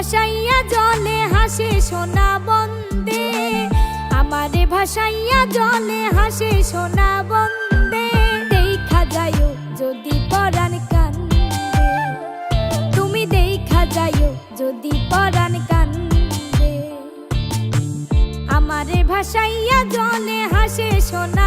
ভাসাইয়া জলে হাসে সোনা বন্দে, আমারে ভাসাইয়া জলে হাসে সোনা বন্দে। দেখা যাইও যদি পরাণ কান্দে, তুমি দেখা যাইও যদি পরাণ কান্দে। আমারে ভাসাইয়া জলে হাসে সোনা